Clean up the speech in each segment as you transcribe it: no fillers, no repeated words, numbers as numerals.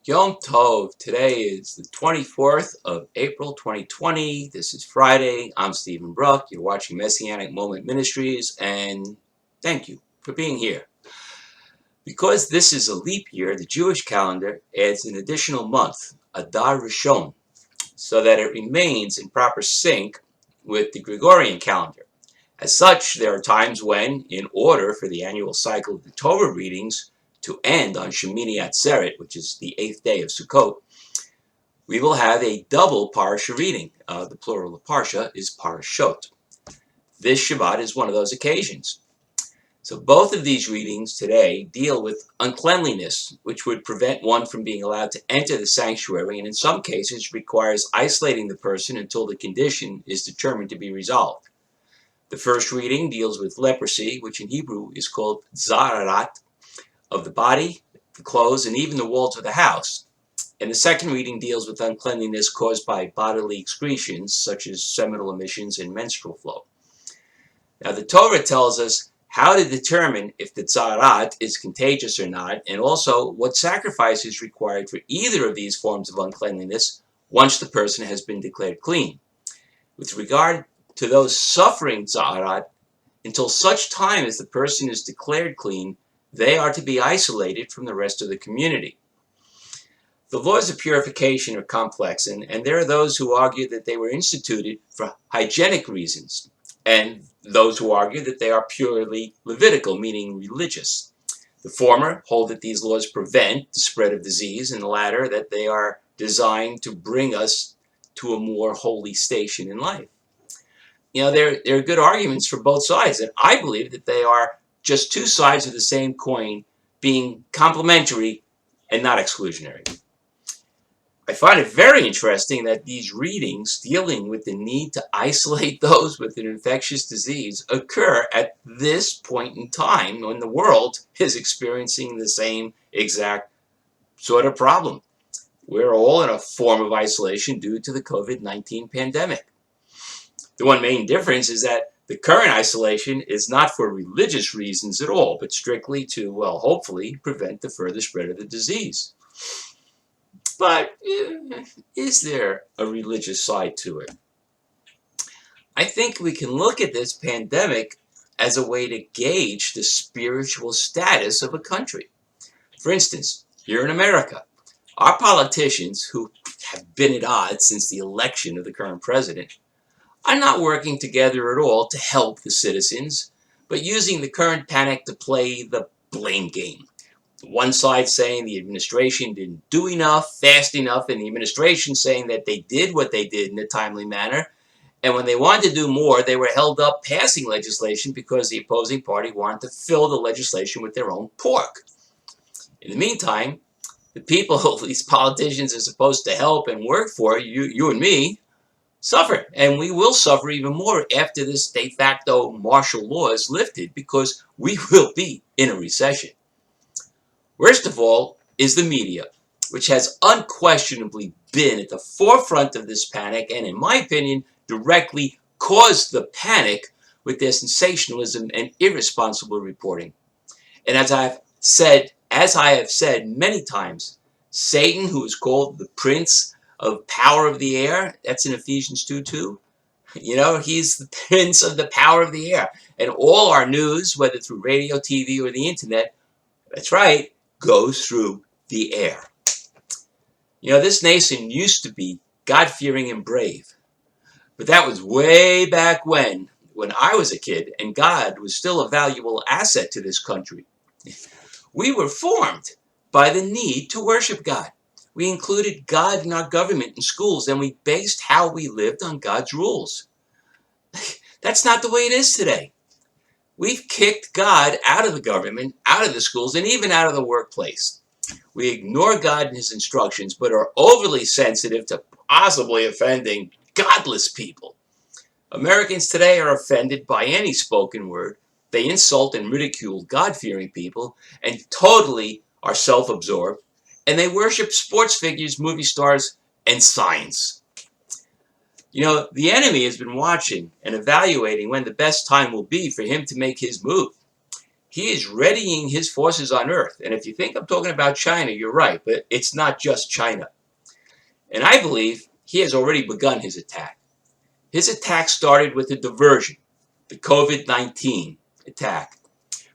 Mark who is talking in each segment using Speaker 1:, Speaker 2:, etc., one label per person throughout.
Speaker 1: Yom Tov. Today is the 24th of April 2020. This is Friday. I'm Stephen Bruck. You're watching Messianic Moment Ministries, and thank you for being here. Because this is a leap year, the Jewish calendar adds an additional month, Adar Rishon, so that it remains in proper sync with the Gregorian calendar. As such, there are times when, in order for the annual cycle of the Torah readings to end on Shemini Atzeret, which is the 8th day of Sukkot, we will have a double parashah reading. The plural of parashah is Parashot. This Shabbat is one of those occasions. So both of these readings today deal with uncleanliness, which would prevent one from being allowed to enter the sanctuary, and in some cases requires isolating the person until the condition is determined to be resolved. The first reading deals with leprosy, which in Hebrew is called zarat, of the body, the clothes, and even the walls of the house. And the second reading deals with uncleanliness caused by bodily excretions, such as seminal emissions and menstrual flow. Now, the Torah tells us how to determine if the zarat is contagious or not, and also what sacrifice is required for either of these forms of uncleanliness once the person has been declared clean. With regard to those suffering zarat, until such time as the person is declared clean, they are to be isolated from the rest of the community. The laws of purification are complex, and there are those who argue that they were instituted for hygienic reasons, and those who argue that they are purely Levitical, meaning religious. The former hold that these laws prevent the spread of disease, and the latter that they are designed to bring us to a more holy station in life. You know, there are good arguments for both sides, and I believe that they are just two sides of the same coin, being complementary and not exclusionary. I find it very interesting that these readings dealing with the need to isolate those with an infectious disease occur at this point in time when the world is experiencing the same exact sort of problem. We're all in a form of isolation due to the COVID-19 pandemic. The one main difference is that the current isolation is not for religious reasons at all, but strictly to, well, hopefully prevent the further spread of the disease. But is there a religious side to it? I think we can look at this pandemic as a way to gauge the spiritual status of a country. For instance, here in America, our politicians, who have been at odds since the election of the current president, are not working together at all to help the citizens, but using the current panic to play the blame game. One side saying the administration didn't do enough, fast enough, and the administration saying that they did what they did in a timely manner. And when they wanted to do more, they were held up passing legislation because the opposing party wanted to fill the legislation with their own pork. In the meantime, the people these politicians are supposed to help and work for, you and me, suffer, and we will suffer even more after this de facto martial law is lifted, because we will be in a recession. Worst of all is the media, which has unquestionably been at the forefront of this panic and, in my opinion, directly caused the panic with their sensationalism and irresponsible reporting. And as I have said many times, Satan, who is called the prince of power of the air, that's in Ephesians 2:2. You know, he's the prince of the power of the air. And all our news, whether through radio, TV, or the internet, that's right, goes through the air. You know, this nation used to be God-fearing and brave. But that was way back when I was a kid, and God was still a valuable asset to this country. We were formed by the need to worship God. We included God in our government and schools, and we based how we lived on God's rules. That's not the way it is today. We've kicked God out of the government, out of the schools, and even out of the workplace. We ignore God and his instructions, but are overly sensitive to possibly offending godless people. Americans today are offended by any spoken word, They insult and ridicule God-fearing people and totally are self-absorbed. And they worship sports figures, movie stars, and science. You know, the enemy has been watching and evaluating when the best time will be for him to make his move. He is readying his forces on Earth. And if you think I'm talking about China, you're right, but it's not just China. And I believe he has already begun his attack. His attack started with a diversion, the COVID-19 attack,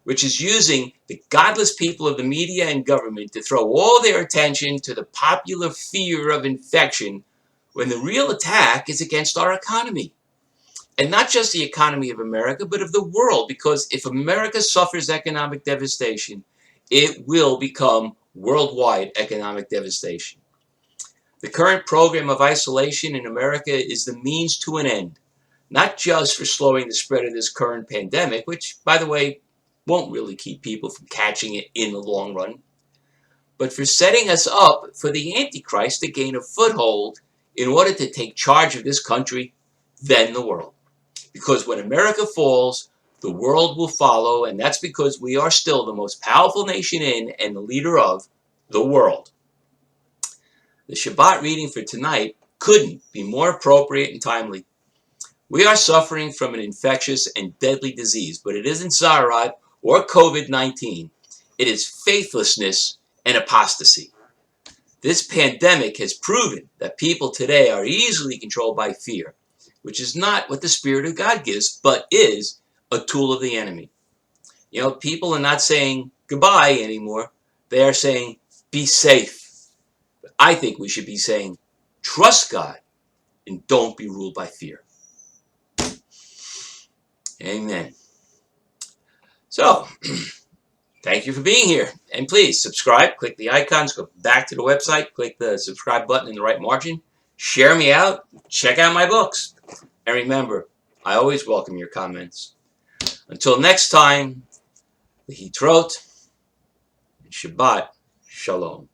Speaker 1: which is using the godless people of the media and government to throw all their attention to the popular fear of infection when the real attack is against our economy. And not just the economy of America, but of the world, because if America suffers economic devastation, it will become worldwide economic devastation. The current program of isolation in America is the means to an end, not just for slowing the spread of this current pandemic, which, by the way, won't really keep people from catching it in the long run, but for setting us up for the Antichrist to gain a foothold in order to take charge of this country, then the world. Because when America falls, the world will follow, and that's because we are still the most powerful nation in and the leader of the world. The Shabbat reading for tonight couldn't be more appropriate and timely. We are suffering from an infectious and deadly disease, but it isn't Zarat or COVID-19. It is faithlessness and apostasy. This pandemic has proven that people today are easily controlled by fear, which is not what the Spirit of God gives, but is a tool of the enemy. You know, people are not saying goodbye anymore. They are saying, be safe. But I think we should be saying, trust God and don't be ruled by fear. Amen. So, thank you for being here. And please subscribe, click the icons, go back to the website, click the subscribe button in the right margin, share me out, check out my books. And remember, I always welcome your comments. Until next time, Hitrot and Shabbat Shalom.